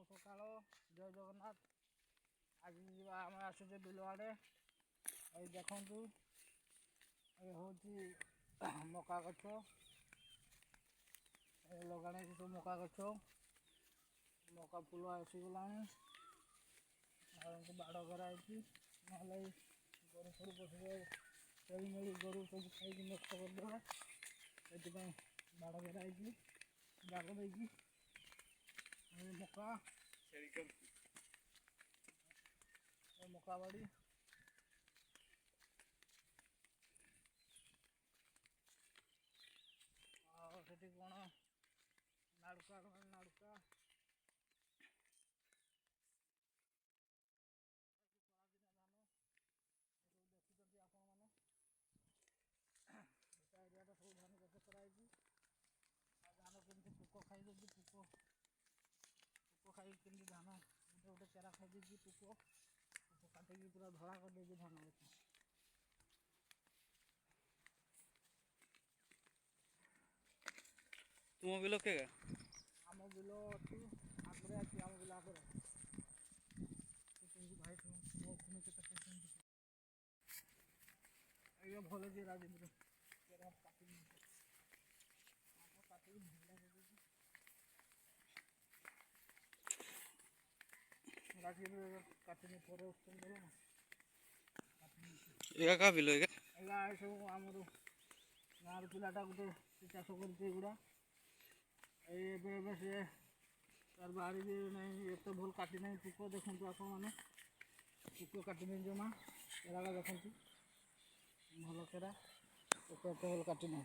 शुभ सकाल जय जगन्नाथ। आज आम आसुचे बिल आड़े देखु ये हूँ मका गछ लगाने सब मका गछ मका फूल आसीगला बाड़ कराई ना गोरु फरू पशु छेली मेली गोरु सब खाई नष्ट करदे से बाड़ कराई जाग देगी मका मका बाड़ी आठी कौन नाड़ुका नाड़ुका देखुं आपण मैंने एरिया सब धान गछ कराई धान केमती पोक खाई पोक पोक खाई केमती धान गोटे गोटे चेरा खाई पोक पोक काटिकी पूरा धड़ा कर धान गछ तुम बिल के आम बिल अच्छी आगे अच्छी आम बिल आगे भाई ये भल जी राजेंद्र राजेंद्र काटने पर एगा का बिल एगा सब आमर गाँव पिलाटा गोटे चाष करा से तार बाड़ी नहीं एत भल काटी ना पोक देखते आप पोक काटी नहीं जमा केरा देखते भल केरा पोक एत भल काटी ना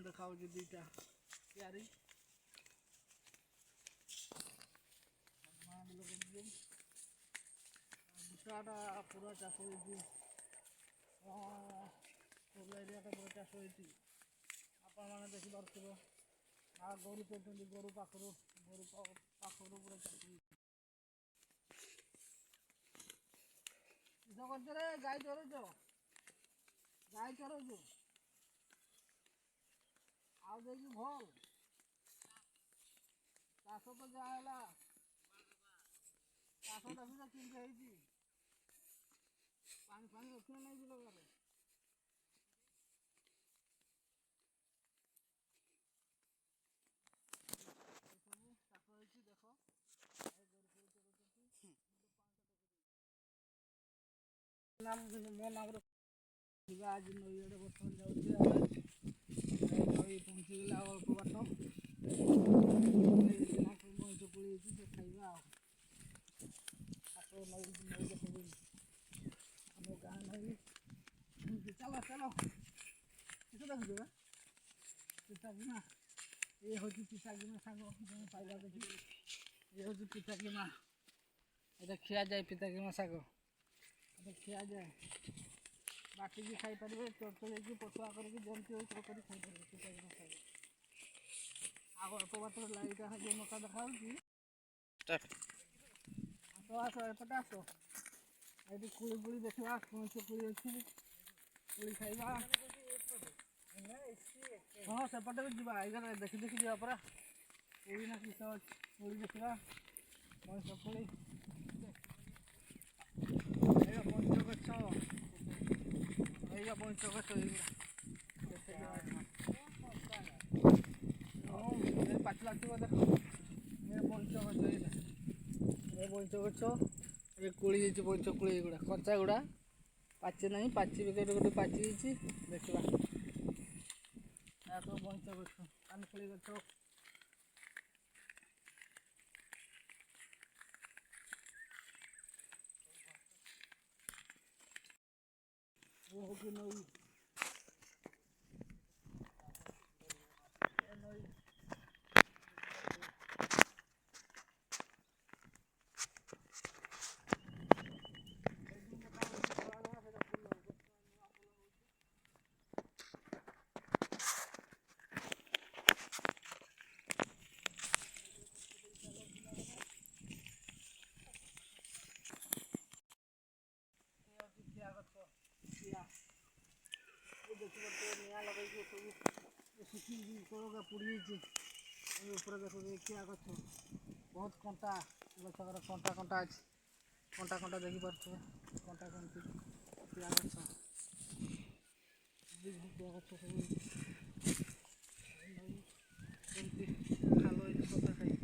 देखा दीटा क्यारी विशाटा पूरा चाष एरिया पूरा चाष होती आपण मैंने देखिपे आ गोरु चलते गोरु पाखर पूरा चाष गाई चरच गाई चरच आउ देखिए भल चाष तो जहाँ चाष देखुच केमती पानी फानी रखना नहीं बिल देख मो नाम आज नई आड़े बर्तमान जाऊँगी नई पहुँचीगला अल्प बाट मईच पुड़ी खाइबा नई नई सब आम गाँ नई चलो चलो किस देखुए पितागिमा ये हूँ पितागिमा साग पाइला देखिए ये हूँ पितागिमा ये खिया जाए पितागिमा साग ये खिया जाए बाटिकी खाई पारे चलचल पटुआ करके जमती हो तरकारी खाई पारे पितागिमा साग आग अल्प बाट लाइट जो मका देखा आस एपटे आस ये कुड़ी पुड़ी देखा कौन से पुड़ी अच्छी पुड़ी खाइबा हाँ सेपटे भी जावा ये देखी देखी जावा परा पुड़ी ना किस पुड़ी देखा मनीष पुड़ी पंच गछ पंच गछ पाचला देख पंच गछ ये पंच गछ ये कोड़ी पंच कोड़ी गुड़ा कंचा गुड़ा पाची ना पाची गोटे पाची देखा तो पंच गछ कानखोली गछ नई निया लगे सब ଶୁଖିକି ତଳକା ପୋଡ଼ିଯାଇଛି। ଏଇ ଉପରେ ଦେଖ କିଆ ଗଛ ବହୁତ କଣ୍ଟା ଗଛର କଣ୍ଟା କଣ୍ଟା ଅଛି। କଣ୍ଟା କଣ୍ଟା ଦେଖିପାରୁଥିବେ କଣ୍ଟା କେମିତି କିଆ ଗଛ କିଆ ଗଛ ସବୁ କେମିତି ଖାଲ ହେଇଛି କଥା ଖାଇ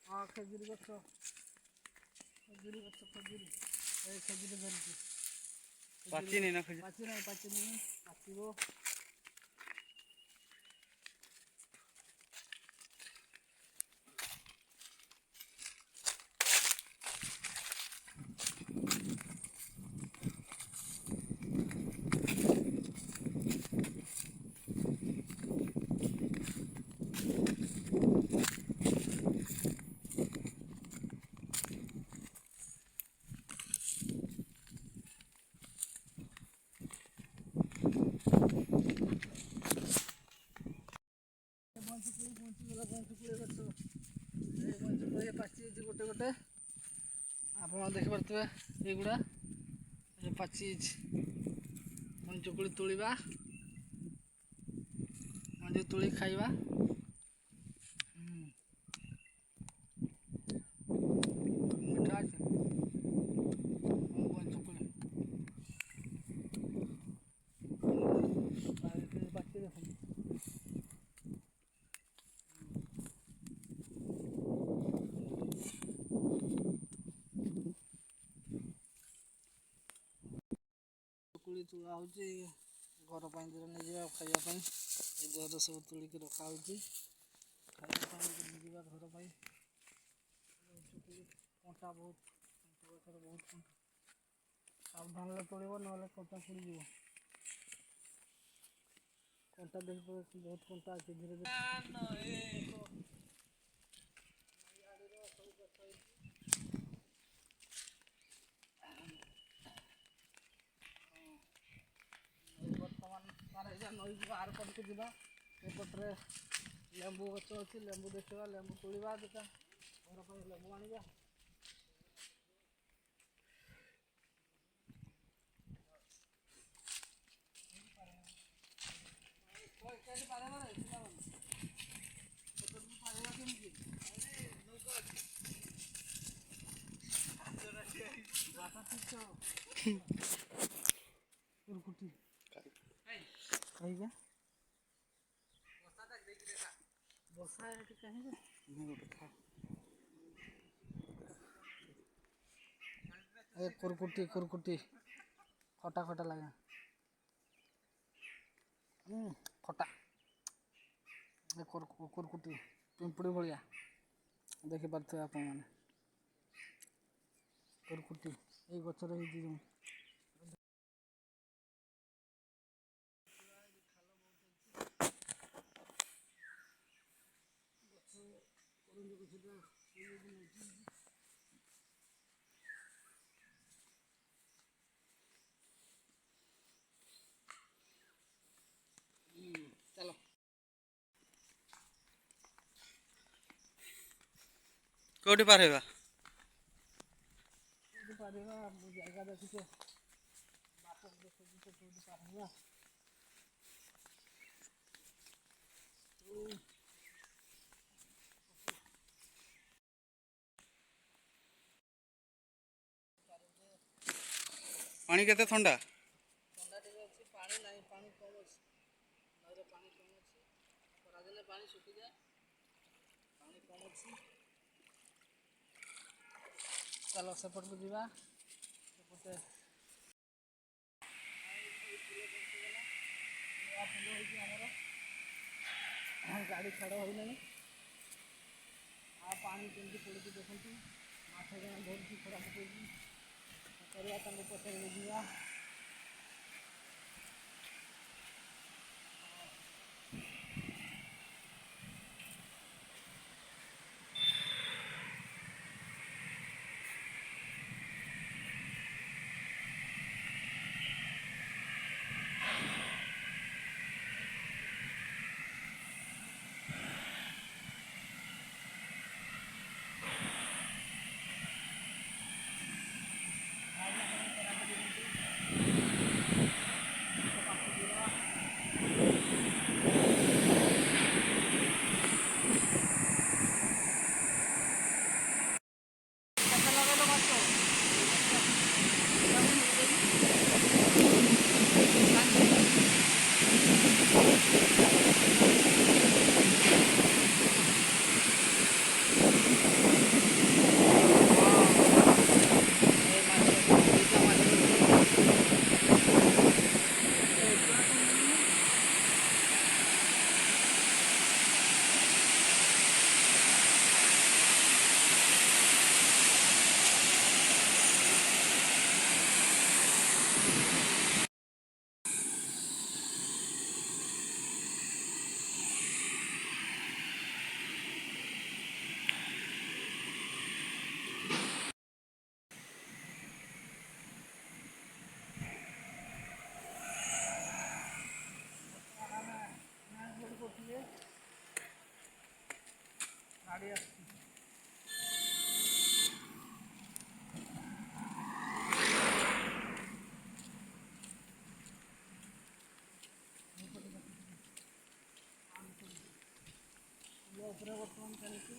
ହଁ ଖେଜୁରୀ ଗଛ ଖଜୁରୀ ଏ ଖଜୁରୀ ଧରିଛି ପାଚିନି ନା ଖଜୁରୀ? ପାଚିନି ପାଚିବ। ବଞ୍ଚିଗଲା ବଞ୍ଚୁକୁଳି ଗଛ ଏ ବଞ୍ଚୁକୁଳି ପାଚିଯାଇଛି ଗୋଟେ ଗୋଟେ ଆପଣ ଦେଖିପାରୁଥିବେ ଏଇଗୁଡ଼ା ପାଚିଯାଇଛି। ବଞ୍ଚୁକୁଳି ତୋଳିବା ମଞ୍ଜି ତୋଳି ଖାଇବା। ମିଠା ଅଛି ବଞ୍ଚୁକୁଳି ପାଚି ଦେଖନ୍ତୁ। କୋଳି ତୁଳା ହେଉଛି ଘର ପାଇଁ ଧୀରେ ନେଇଯିବା ଖାଇବା ପାଇଁ। ଏ ଦେହରେ ସବୁ ତୁଳିକି ରଖାହେଉଛି ଖାଇବା ପାଇଁ ନେଇଯିବା ଘର ପାଇଁ। କଣ୍ଟା ବହୁତ ଗଛରେ ବହୁତ କଣ୍ଟା ସାବଧାନରେ ତୋଳିବ ନହେଲେ କଣ୍ଟା ପଡ଼ିଯିବ। କଣ୍ଟା ଦେଖି ବହୁତ କଣ୍ଟା ଅଛି ଧୀରେ ଧୀରେ ନଈକୁ ଆର ପଟକୁ ଯିବା। ଏପଟରେ ଲେମ୍ବୁ ଗଛ ଅଛି ଲେମ୍ବୁ ଦେଖିବା ଲେମ୍ବୁ ତୋଳିବା ଦୁଇଟା ଘର ପାଇଁ ଲେମ୍ବୁ ଆଣିବା। ବର୍ଷା ଏଠି କାହିଁକି ଏ କୁରକୁଟି ଖଟା ଖଟା ଲାଗେ ଖଟା ଏ କୁରକୁଟି ପିମ୍ପୁଡ଼ି ଭଳିଆ ଦେଖିପାରୁଥିବେ ଆପଣମାନେ। କୁରକୁଟି ଏଇ ଗଛରେ ହେଇଛି ଯେଉଁ ଚାଲ କୋଉଠି ପାରେଇବା? ପାରିବା ଜାଗା ଦେଖିଛ ବାଟ ଦେଖୁଛୁ କୋଉଠି ପାରିବା। ପାଣି କେତେ ଥଣ୍ଡା? ଥଣ୍ଡା ଟିକେ ଅଛି ପାଣି ନାହିଁ ପାଣି କମ୍ ଅଛି ନଈରେ ପାଣି କମ୍ ଅଛି। ଖରାଦିନେ ପାଣି ଶୁଖିଯାଏ ପାଣି କମ୍ ଅଛି। ଚାଲ ସେପଟକୁ ଯିବା। ସେପଟେ ନୂଆ ଫୁଲ ହେଇଛି ଆମର ଗାଡ଼ି ଛାଡ଼ ହୋଇନାହିଁ। ଆଉ ପାଣି କେମିତି ପଡ଼ୁଛି ଦେଖନ୍ତୁ। ମାଛ ଜଣ ଧରୁଛି ଖରା ପକାଇଛି କରିବା ତାଙ୍କୁ ପଛରେ ଯିବା। ମାଡ଼ି ଆସୁଛି। ଉପରେ ବର୍ତ୍ତମାନ ଚାଲିଛି।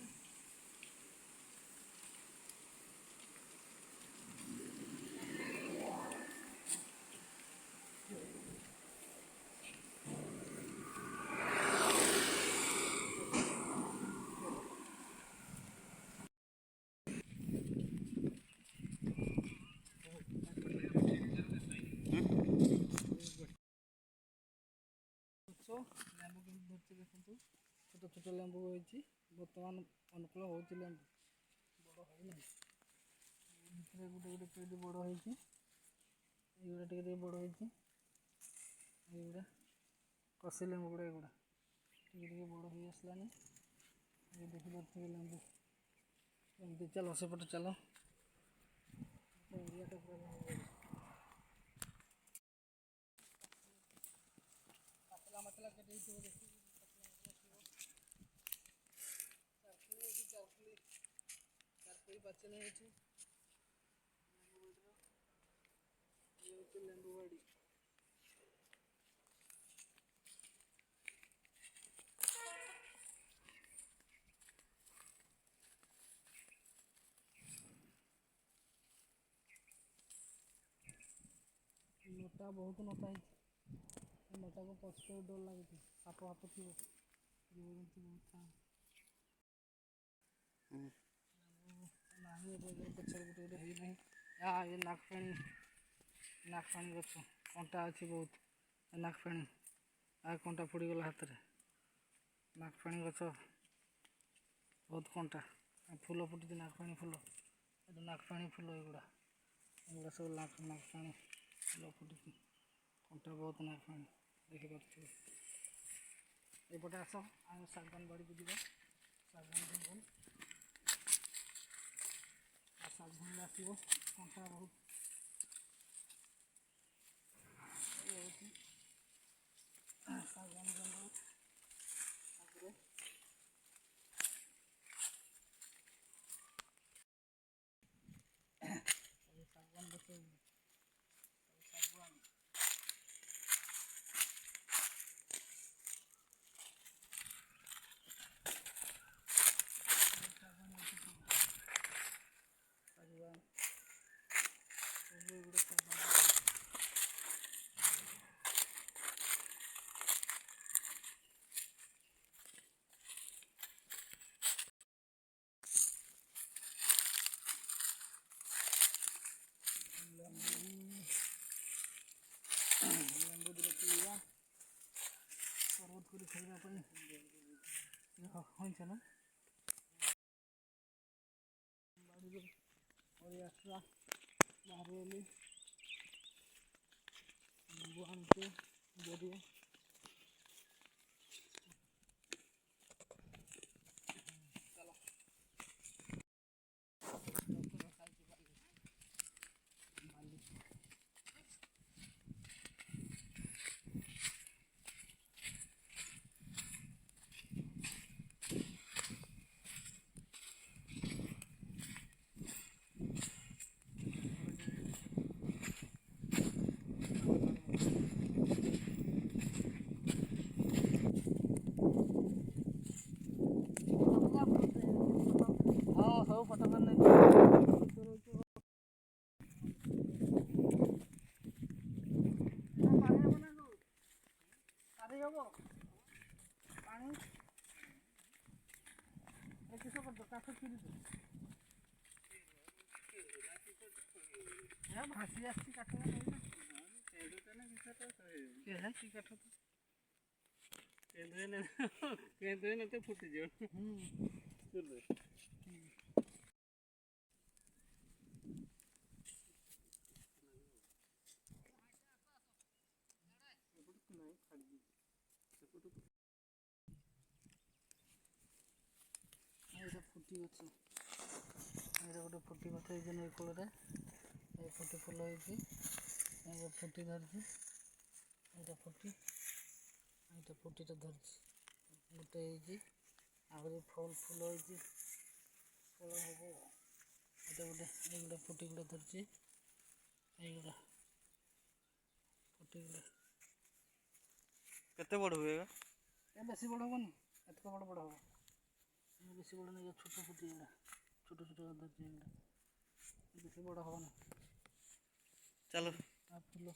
ଲେମ୍ବୁ କେମିତି ଧରିଛି ଦେଖନ୍ତୁ, ଛୋଟ ଛୋଟ ଲେମ୍ବୁ ହୋଇଛି। ବର୍ତ୍ତମାନ ଅନୁକୂଳ ହେଉଛି ଲେମ୍ବୁ, ବଡ଼ ହୋଇନାହିଁ। ଭିତରେ ଗୋଟେ ଗୋଟେ କେଉଁଠି ବଡ଼ ହେଇଛି, ଏଇଗୁଡ଼ା ଟିକେ ଟିକେ ବଡ଼ ହେଇଛି। ଏଇଗୁଡ଼ା କଷି ଲେମ୍ବୁ ଗୁଡ଼ା, ଏଗୁଡ଼ା ଟିକେ ଟିକେ ବଡ଼ ହେଇ ଆସିଲାନି। ଏ ଦେଖିପାରୁଥିବେ ଲେମ୍ବୁ ଏମିତି। ଚାଲ ସେପଟେ ଚାଲ, ଏରିଆଟା ପୁରା ଲେମ୍ବୁ ପାତଲା ମାତଲା କେତେ ହେଇଥିବ ଦେଖିକି। ଚାରକୁଳି ପାଚିଲା ହେଇଛି। ଇଏ ହେଉଛି ଲେମ୍ବୁ ବାଡ଼ି। ନୋଟା ବହୁତ ନୋଟା ହେଇଛି। ନୋଟାକୁ ପଛକୁ ଡର ଲାଗୁଛି, ସାପ ହାପ ଥିବ, ଜୀବଜନ୍ତୁ ବହୁତ ଥାନ୍ତି। ନାହିଁ ଏବେ ଗଛରେ ଗୋଟେ ଗୋଟେ ହେଇନାହିଁ। ଏ ନାଗଫେଣି ଗଛ, କଣ୍ଟା ଅଛି ବହୁତ। ନାଗଫେଣି କଣ୍ଟା ପଡ଼ିଗଲା ହାତରେ। ନାଗଫେଣି ଗଛ ବହୁତ କଣ୍ଟା, ଫୁଲ ଫୁଟିଛି ନାଗଫେଣି ଫୁଲ। ଏଇଟା ନାଗଫେଣି ଫୁଲ, ଏଗୁଡ଼ା ସବୁ ନାଗଫେଣି ଫୁଲ ଫୁଟିଛି। କଣ୍ଟା ବହୁତ ନାଗଫେଣି ଦେଖିପାରୁଥିବେ। ଏପଟେ ଆସ, ଆମେ ଶାଗୁଆନ ବାଡ଼ିକୁ ଯିବା। ଶାଗୁଆନ ଜଙ୍ଗଲ, ଶାଗୁଆନ ଆସିବ, କଣ୍ଟା ବହୁତ ହେଉଛି। ଶାଗୁଆନ ଜଙ୍ଗଲ ଆଗରେ ଶାଗୁଆନ ଗଛ, ଶାଗୁଆନ ଲେମ୍ବୁ ଦିରେ ପିଇବା, ଶରବତ କରି ଖାଇବା ପାଇଁ ହୋଇଛି ନା। ବାଡ଼ିରେ ପଳେଇ ଆସିବା, ବାହାରିଗଲି। ଲେମ୍ବୁ ଆଣିଛି ଜରିଏ। ହଁ, ସବୁ ଫଟୋ କରି ନେଇଛି। ପାଣି ହେବ ନା, ପାରି ହେବ ପାଣି। କିସ କରୁଛ, କାଠ ଚିରୁଛ? ଭାସି ଆସିଛି କାଠ, କି କାଠ ତ ଫୁଟିଯିବ। ଏଇଟା ଫୁଟି ଗଛ, ଏଇଟା ଗୋଟେ ଫୁଟି ଗଛ ହେଇଛି ନଈ କୂଳରେ। ଏ ଫୁଟି ଫୁଲ ହେଇଛି, ଏଇଟା ଫୁଟି ଧରିଛି। ଏଇଟା ଫୁଟିଟା ଧରିଛି, ଗୋଟେ ହେଇଛି, ଆହୁରି ଫୁଲ ହେଇଛି, ଫଳ ହବ। ଏଇଟା ଗୋଟେ ଏଇଗୁଡ଼ା ଫୁଟି ଗୁଡ଼ା ଧରିଛି, ଏଇଗୁଡ଼ା ଫୁଟି ଗୁଡ଼ା କେତେ ବଡ଼ ହୁଏ? ଏ ବେଶୀ ବଡ଼ ହବନି, ଏତକ ବଡ଼ ବଡ଼ ହବ। ବେଶୀ ବଡ଼ ନାହିଁ, ଛୋଟ ଫୁଟି ଗୁଡ଼ା ଛୋଟ ଛୋଟ ଧରିଛି, ଏଗୁଡ଼ା ବେଶୀ ବଡ଼ ହବନି। ଚାଲ ଫୁଲ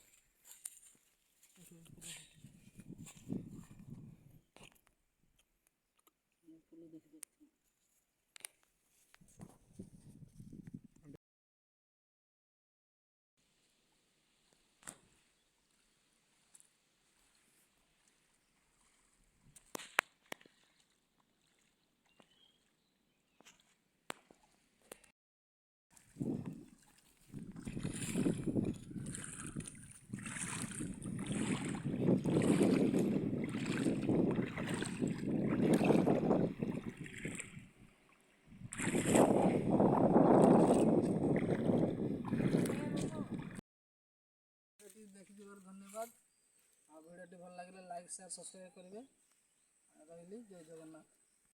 ଫୁଲ ଦେଖିପାରୁଛି। ଦେଖିଥିବାରୁ ଧନ୍ୟବାଦ। ଆଉ ଭିଡ଼ିଓଟି ଭଲ ଲାଗିଲେ ଲାଇକ୍, ସେୟାର, ସବସ୍କ୍ରାଇବ୍ କରିବେ। ରହିଲି, ଜୟ ଜଗନ୍ନାଥ।